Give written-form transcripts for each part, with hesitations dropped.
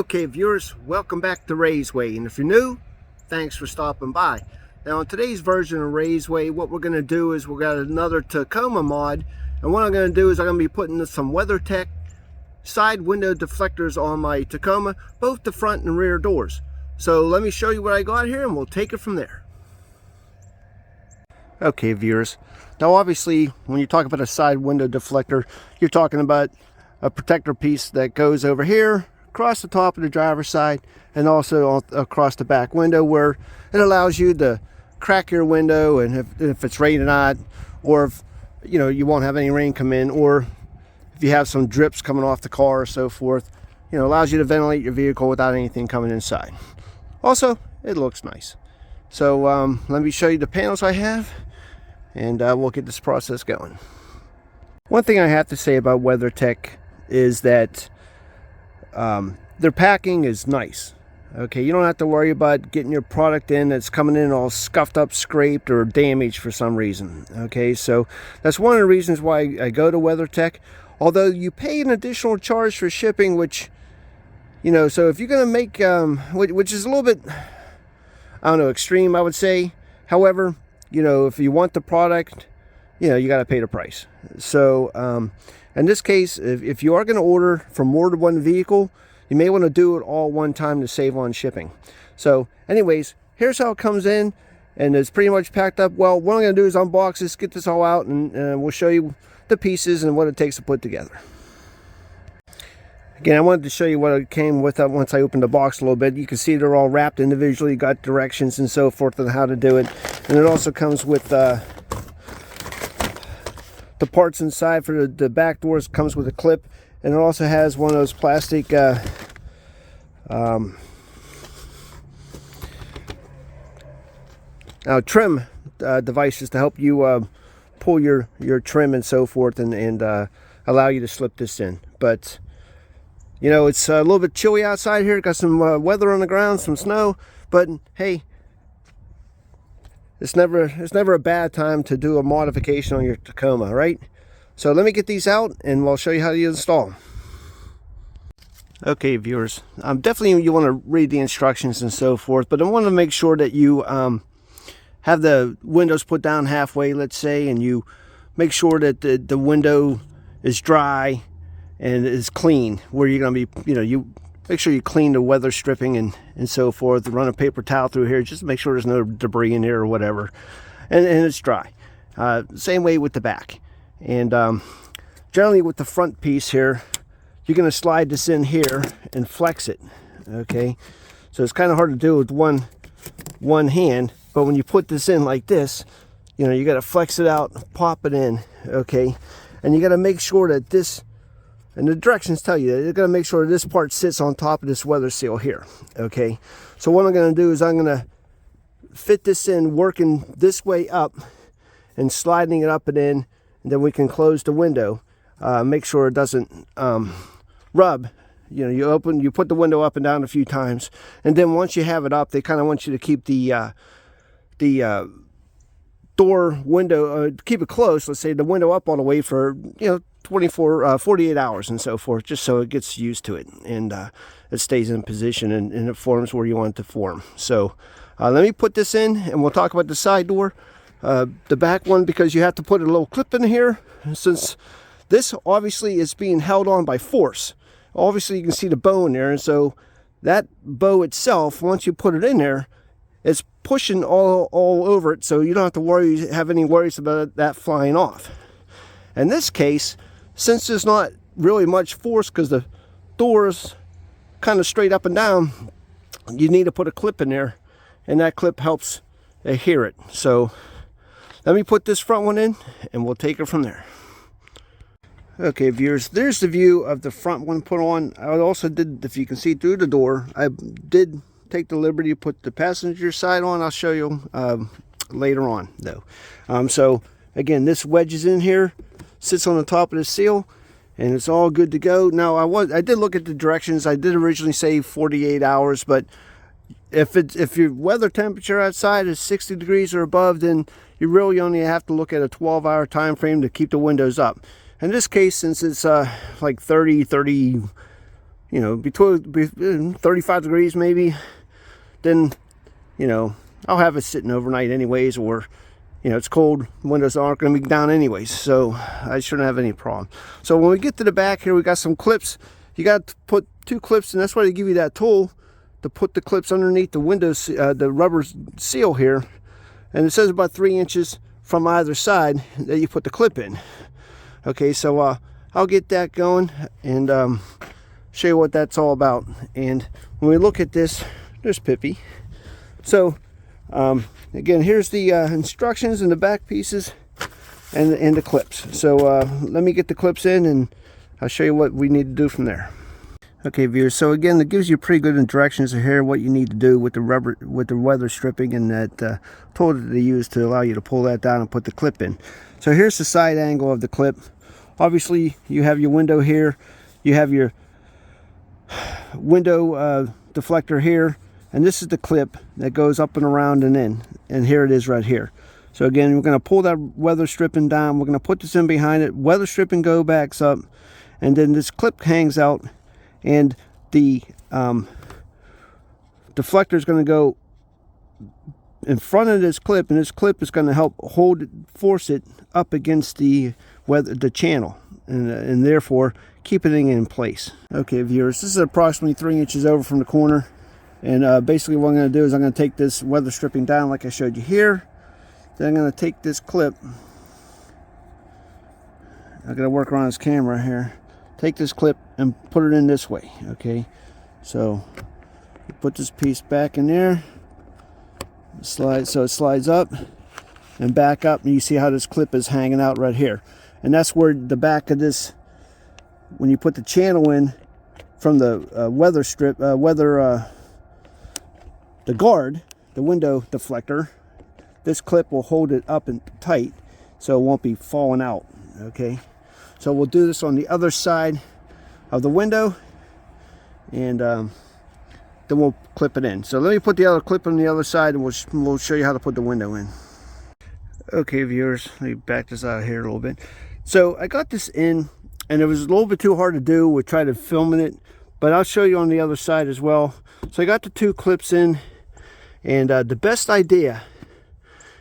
Okay, viewers, welcome back to Raiseway, and if you're new, thanks for stopping by. Now, in today's version of Raiseway, what we're going to do is we've got another Tacoma mod, and what I'm going to do is I'm going to be putting some WeatherTECH side window deflectors on my Tacoma, both the front and rear doors. So let me show you what I got here, and we'll take it from there. Okay, viewers, now obviously when you talk about a side window deflector, you're talking about a protector piece that goes over here across the top of the driver's side and also across the back window, where it allows you to crack your window, and if it's raining or not, or if you won't have any rain come in, or if you have some drips coming off the car or so forth, allows you to ventilate your vehicle without anything coming inside. Also, it looks nice. So let me show you the panels I have, and we'll get this process going. One thing I have to say about WeatherTECH is that their packing is nice. Okay, you don't have to worry about getting your product in that's coming in all scuffed up, scraped, or damaged for some reason. Okay, so that's one of the reasons why I go to WeatherTECH. Although you pay an additional charge for shipping, which, so if you're going to make, which is a little bit, I don't know, extreme, I would say. However, if you want the product, you got to pay the price. So in this case, if you are going to order from more than one vehicle, you may want to do it all one time to save on shipping. So anyways, here's how it comes in, and it's pretty much packed up. Well, what I'm going to do is unbox this, get this all out, and we'll show you the pieces and what it takes to put together. Again, I wanted to show you what it came with once I opened the box a little bit. You can see they're all wrapped individually, got directions and so forth on how to do it. And it also comes with the parts inside for the back doors. Comes with a clip, and it also has one of those plastic trim devices to help you pull your trim and so forth, and allow you to slip this in. But it's a little bit chilly outside here. Got some weather on the ground, some snow, but hey, it's never a bad time to do a modification on your Tacoma, right? So let me get these out, and we'll show you how to install them. Okay, viewers, definitely you want to read the instructions and so forth, but I want to make sure that you have the windows put down halfway, let's say, and you make sure that the window is dry and is clean, where you're going to be, you make sure you clean the weather stripping and so forth. Run a paper towel through here just to make sure there's no debris in here or whatever, and it's dry. Same way with the back. And generally with the front piece here, you're going to slide this in here and flex it. Okay, so it's kind of hard to do with one hand, but when you put this in like this, you got to flex it out, pop it in. Okay, and you got to make sure that this, and the directions tell you that you're going to make sure this part sits on top of this weather seal here. Okay, so what I'm going to do is I'm going to fit this in, working this way up and sliding it up and in, and then we can close the window. Make sure it doesn't rub. You put the window up and down a few times, and then once you have it up, they kind of want you to keep the door window, keep it closed, let's say the window up all the way for 48 hours and so forth, just so it gets used to it, and it stays in position, and it forms where you want it to form. So let me put this in, and we'll talk about the side door. The back one, because you have to put a little clip in here, since this obviously is being held on by force. Obviously you can see the bow in there, and so that bow itself, once you put it in there, it's pushing all over it, so you don't have to have any worries about that flying off. In this case, since there's not really much force because the door's kind of straight up and down, you need to put a clip in there, and that clip helps adhere it. So let me put this front one in, and we'll take it from there. Okay, viewers, there's the view of the front one put on. I also did, if you can see through the door, I did take the liberty to put the passenger side on. I'll show you later on, though. So again, this wedges in here, sits on the top of the seal, and it's all good to go. Now, I did look at the directions. I did originally say 48 hours, but if your weather temperature outside is 60 degrees or above, then you really only have to look at a 12-hour time frame to keep the windows up. In this case, since it's like 30, you know, between 35 degrees maybe, then, you know, I'll have it sitting overnight anyways, or, you know, it's cold, windows aren't going to be down anyways, so I shouldn't have any problem. So when we get to the back here, we got some clips. You got to put 2 clips, and that's why they give you that tool to put the clips underneath the windows, the rubber seal here. And it says about 3 inches from either side that you put the clip in. Okay, so I'll get that going and show you what that's all about. And when we look at this, there's Pippi. So again, here's the instructions and the back pieces and the clips. So let me get the clips in and I'll show you what we need to do from there. Okay, viewers, so again, it gives you pretty good directions here what you need to do with the rubber, with the weather stripping, and that tool that they use to allow you to pull that down and put the clip in. So here's the side angle of the clip. Obviously, you have your window here, you have your window deflector here, and this is the clip that goes up and around and in, and here it is right here. So again, we're going to pull that weather stripping down, we're going to put this in behind it, weather stripping go backs up, and then this clip hangs out, and the deflector is going to go in front of this clip, and this clip is going to help hold it, force it up against the channel, and therefore keeping it in place. Okay, viewers, this is approximately 3 inches over from the corner, and basically what I'm going to do is I'm going to take this weather stripping down like I showed you here. Then I'm going to take this clip. I'm going to work around this camera here. Take this clip and put it in this way. Okay, so put this piece back in there. Slide, so it slides up and back up, and you see how this clip is hanging out right here. And that's where the back of this, when you put the channel in from the weather strip, the guard, the window deflector, this clip will hold it up and tight so it won't be falling out. Okay, so we'll do this on the other side of the window, and then we'll clip it in. So let me put the other clip on the other side, and we'll show you how to put the window in. Okay, viewers, let me back this out here a little bit. So I got this in, and it was a little bit too hard to do with trying to filming it, but I'll show you on the other side as well. So I got the 2 clips in, and the best idea,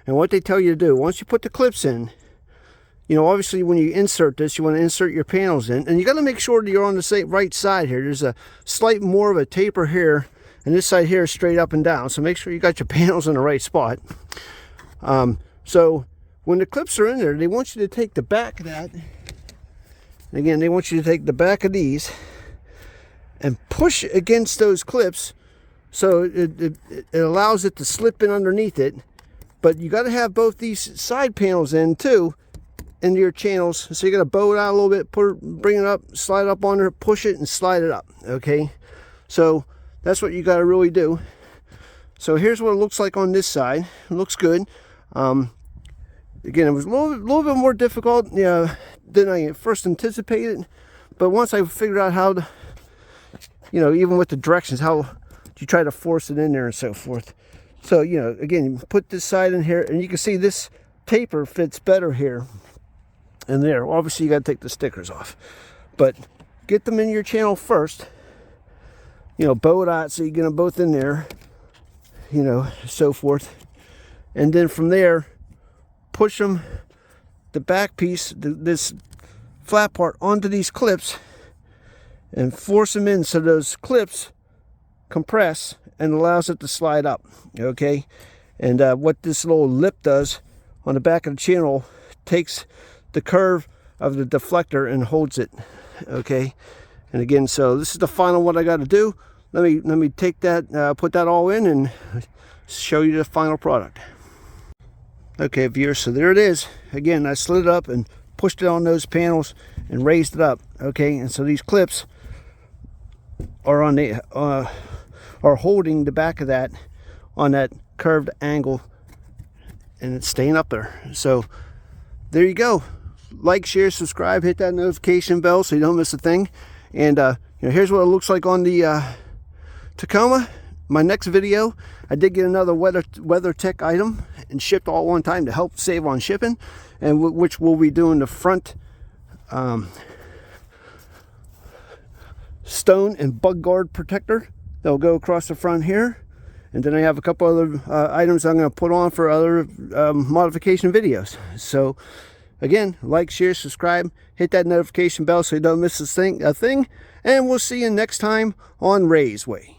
and what they tell you to do, once you put the clips in, you know, obviously when you insert this, you want to insert your panels in, and you got to make sure that you're on the right side here. There's a slight more of a taper here, and this side here is straight up and down, so make sure you got your panels in the right spot. So when the clips are in there, they want you to take the back of that, again, they want you to take the back of these and push against those clips, so it allows it to slip in underneath it. But you got to have both these side panels in too, into your channels. So you got to bow it out a little bit, bring it up, slide up on there, push it and slide it up. Okay, so that's what you got to really do. So here's what it looks like on this side. It looks good. Again, it was a little bit more difficult, than I first anticipated, but once I figured out how to, even with the directions, how you try to force it in there and so forth. So, again, you put this side in here, and you can see this taper fits better here and there. Obviously, you got to take the stickers off, but get them in your channel first. Bow it out so you get them both in there, so forth. And then from there, push them, the back piece, this flat part, onto these clips and force them in so those clips compress and allows it to slide up. Okay, and what this little lip does on the back of the channel takes the curve of the deflector and holds it. Okay, and again, so this is the final what I got to do. Let me take that, put that all in, and show you the final product. Okay, viewers, so there it is. Again, I slid it up and pushed it on those panels and raised it up. Okay, and so these clips are on the are holding the back of that on that curved angle, and it's staying up there. So there you go. Like, share, subscribe, hit that notification bell so you don't miss a thing. And here's what it looks like on the Tacoma. My next video, I did get another WeatherTECH item and shipped all at one time to help save on shipping, and which we'll be doing the front stone and bug guard protector that will go across the front here. And then I have a couple other items I'm going to put on for other modification videos. So again, like, share, subscribe, hit that notification bell so you don't miss a thing. And we'll see you next time on Ray's Way.